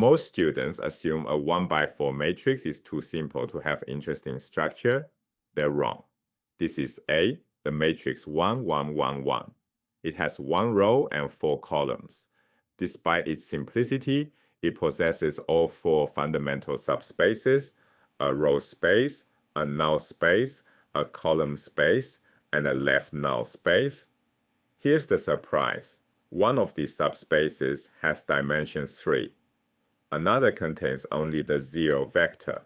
most students assume a 1/4 matrix is too simple to have interesting structure. They're wrong. This is A, the matrix 1, 1, 1, 1. It has 1 row and 4 columns. Despite its simplicity, it possesses all 4 fundamental subspaces, a row space, a null space, a column space, and a left null space. Here's the surprise. One of these subspaces has dimension 3. Another contains only the 0 vector.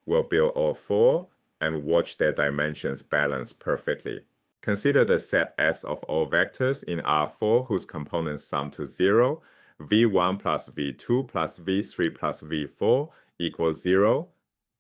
We'll build all 4 and watch their dimensions balance perfectly. Consider the set S of all vectors in R4 whose components sum to 0, v1 plus v2 plus v3 plus v4 equals 0.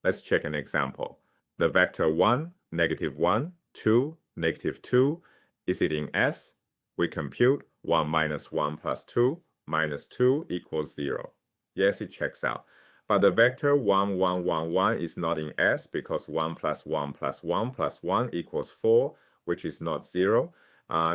Let's check an example. The vector 1, -1, 2, -2, is it in S? We compute 1 minus 1 plus 2 minus 2 equals 0. Yes, it checks out. But the vector 1, 1, 1, 1 is not in S because 1 plus 1 plus 1 plus 1 equals 4, which is not 0.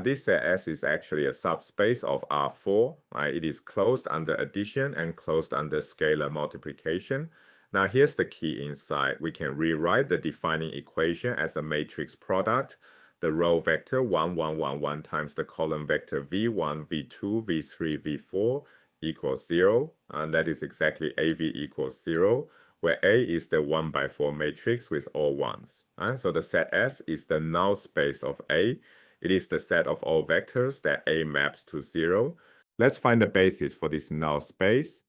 This set S is actually a subspace of R4. It is closed under addition and closed under scalar multiplication. Now here's the key insight. We can rewrite the defining equation as a matrix product. The row vector 1, 1, 1, 1 times the column vector v1, v2, v3, v4 equals 0. And that is exactly AV equals 0, where A is the 1/4 matrix with all 1s. So the set S is the null space of A. It is the set of all vectors that A maps to 0. Let's find the basis for this null space.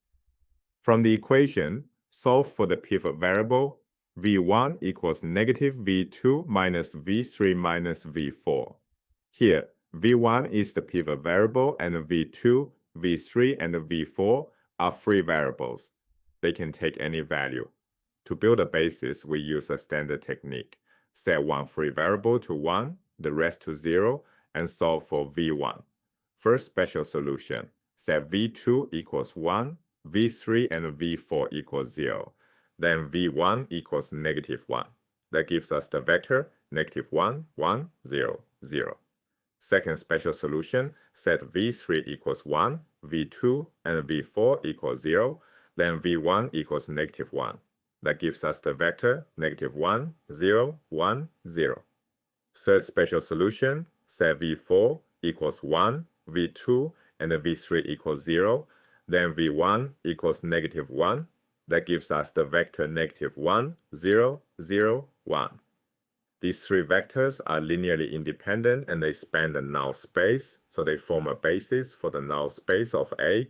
From the equation, solve for the pivot variable v1 equals -v2 minus v3 minus v4. Here, v1 is the pivot variable and v2, v3, and v4 are free variables. They can take any value. To build a basis, we use a standard technique. Set one free variable to 1, the rest to 0, and solve for v1. First special solution, set v2 equals 1, v3 and v4 equals 0. Then v1 equals -1. That gives us the vector -1, 1, 0, 0. Second special solution, set v3 equals 1, v2 and v4 equals 0. Then v1 equals -1. That gives us the vector -1, 0, 1, 0. Third special solution, set v4 equals 1, v2 and v3 equals 0. Then v1 equals -1. That gives us the vector -1, 0, 0, 1. These 3 vectors are linearly independent and they span the null space, so they form a basis for the null space of A.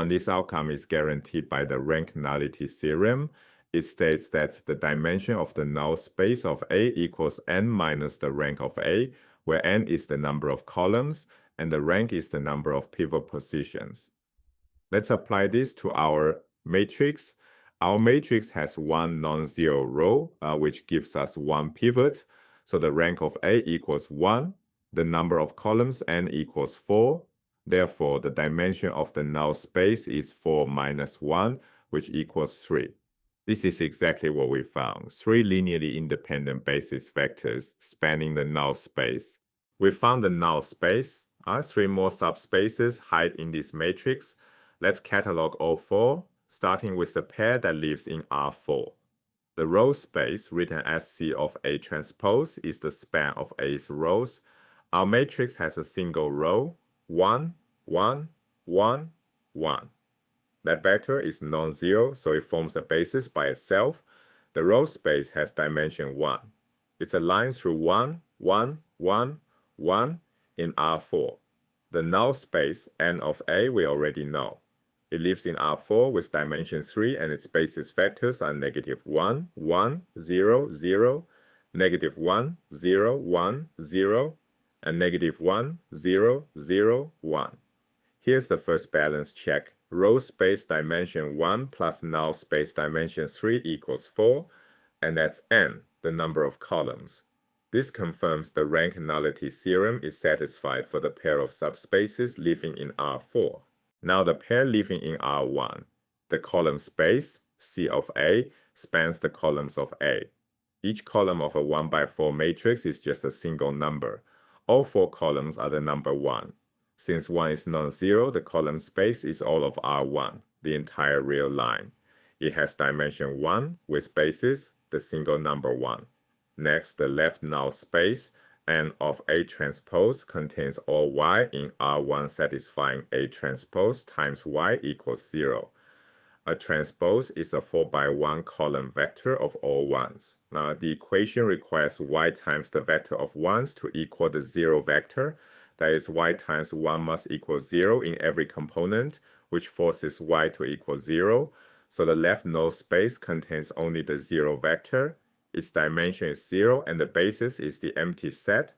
This outcome is guaranteed by the rank-nullity theorem. It states that the dimension of the null space of A equals n minus the rank of A, where n is the number of columns and the rank is the number of pivot positions. Let's apply this to our matrix. Our matrix has 1 non-zero row, which gives us 1 pivot. So the rank of A equals 1. The number of columns n equals 4. Therefore, the dimension of the null space is 4 minus 1, which equals 3. This is exactly what we found. 3 linearly independent basis vectors spanning the null space. We found the null space. 3 more subspaces hide in this matrix. Let's catalog all 4. Starting with the pair that lives in R4. The row space, written as C of A transpose, is the span of A's rows. Our matrix has a single row, 1, 1, 1, 1. That vector is non-zero, so it forms a basis by itself. The row space has dimension 1. It's a line through 1, 1, 1, 1 in R4. The null space, N of A, we already know. It lives in R4 with dimension 3 and its basis vectors are -1, 1, 0, 0, -1, 0, 1, 0, and -1, 0, 0, 1. Here's the first balance check. Row space dimension 1 plus null space dimension 3 equals 4, and that's n, the number of columns. This confirms the rank-nullity theorem is satisfied for the pair of subspaces living in R4. Now the pair living in R1. The column space, C of A, spans the columns of A. Each column of a 1/4 matrix is just a single number. All 4 columns are the number 1. Since 1 is non-zero, the column space is all of R1. the entire real line. It has dimension 1 with basis, the single number 1. Next, the left null space N of A transpose contains all y in R1 satisfying A transpose times y equals 0. A transpose is a 4x1 column vector of all ones. Now, the equation requires y times the vector of ones to equal the 0 vector. That is, y times 1 must equal 0 in every component, which forces y to equal 0. So the left null space contains only the 0 vector. Its dimension is 0, and the basis is the empty set.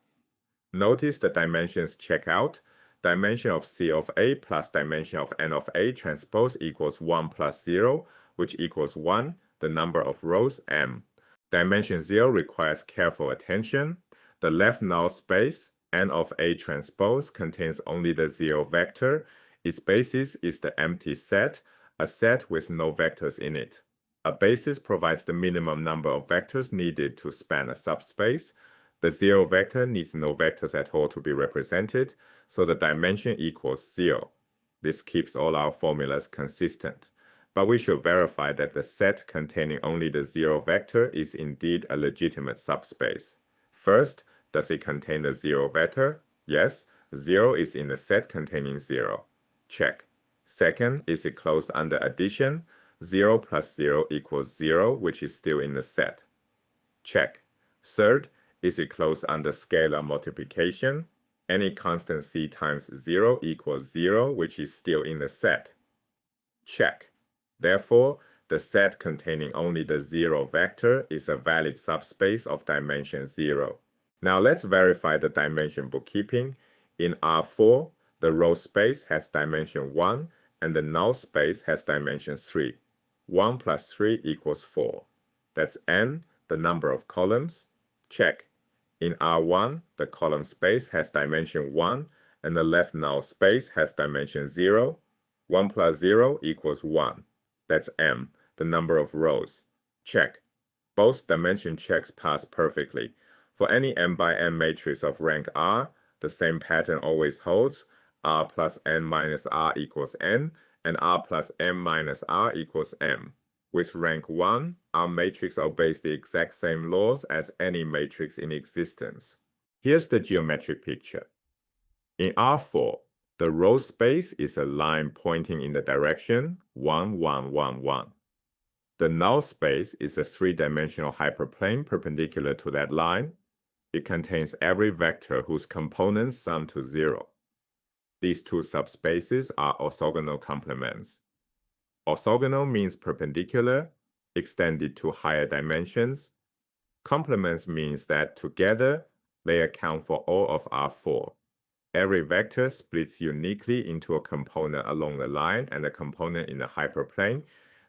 Notice the dimensions check out. Dimension of C of A plus dimension of N of A transpose equals 1 plus 0, which equals 1, the number of rows m. Dimension 0 requires careful attention. The left null space N of A transpose contains only the 0 vector. Its basis is the empty set, a set with no vectors in it. A basis provides the minimum number of vectors needed to span a subspace. The 0 vector needs no vectors at all to be represented, so the dimension equals 0. This keeps all our formulas consistent. But we should verify that the set containing only the 0 vector is indeed a legitimate subspace. First, does it contain the 0 vector? Yes, 0 is in the set containing 0. Check. Second, is it closed under addition? 0 plus 0 equals 0, which is still in the set. Check. Third, is it closed under scalar multiplication? Any constant c times 0 equals 0, which is still in the set. Check. Therefore, the set containing only the 0 vector is a valid subspace of dimension 0. Now let's verify the dimension bookkeeping. In R4, the row space has dimension 1, and the null space has dimension 3. 1 plus 3 equals 4. That's n, the number of columns. Check. In R1, the column space has dimension 1, and the left null space has dimension 0. 1 plus 0 equals 1. That's m, the number of rows. Check. Both dimension checks pass perfectly. For any m by n matrix of rank R, the same pattern always holds. R plus n minus R equals n, and R plus m minus R equals m. With rank 1, our matrix obeys the exact same laws as any matrix in existence. Here's the geometric picture. In R4, the row space is a line pointing in the direction 1, 1, 1, 1. The null space is a three-dimensional hyperplane perpendicular to that line. It contains every vector whose components sum to 0. These two subspaces are orthogonal complements. Orthogonal means perpendicular, extended to higher dimensions. Complements means that together, they account for all of R4. Every vector splits uniquely into a component along the line and a component in the hyperplane.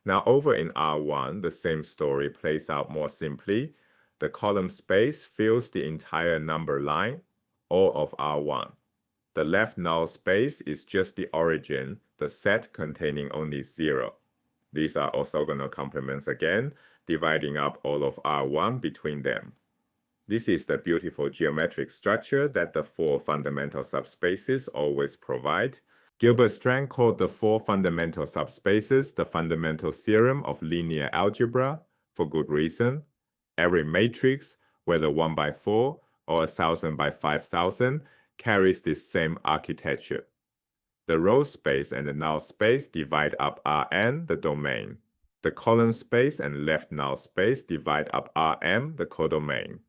Now over in R1, the same story plays out more simply. The column space fills the entire number line, all of R1. The left null space is just the origin, the set containing only 0. These are orthogonal complements again, dividing up all of R1 between them. This is the beautiful geometric structure that the 4 fundamental subspaces always provide. Gilbert Strand called the 4 fundamental subspaces the fundamental theorem of linear algebra, for good reason. Every matrix, whether 1 by 4 or 1000 by 5000, carries this same architecture. The row space and the null space divide up Rn, the domain. The column space and left null space divide up Rm, the codomain.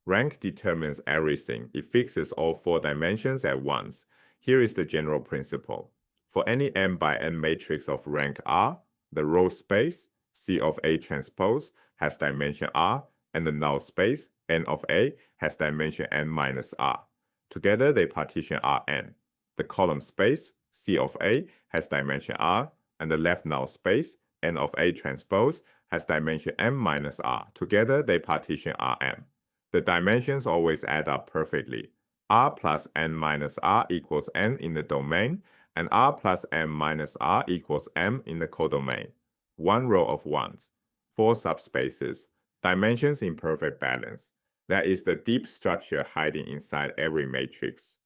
Rank determines everything. It fixes all 4 dimensions at once. Here is the general principle. For any m by n matrix of rank R, the row space, C of A transpose, has dimension R, and the null space, N of A, has dimension n minus R. Together, they partition Rn. The column space, C of A, has dimension R, and the left null space, N of A transpose, has dimension m minus R. Together, they partition Rm. The dimensions always add up perfectly. R plus n minus R equals n in the domain, and R plus m minus R equals m in the codomain. 1 row of 1s, 4 subspaces, dimensions in perfect balance. That is the deep structure hiding inside every matrix.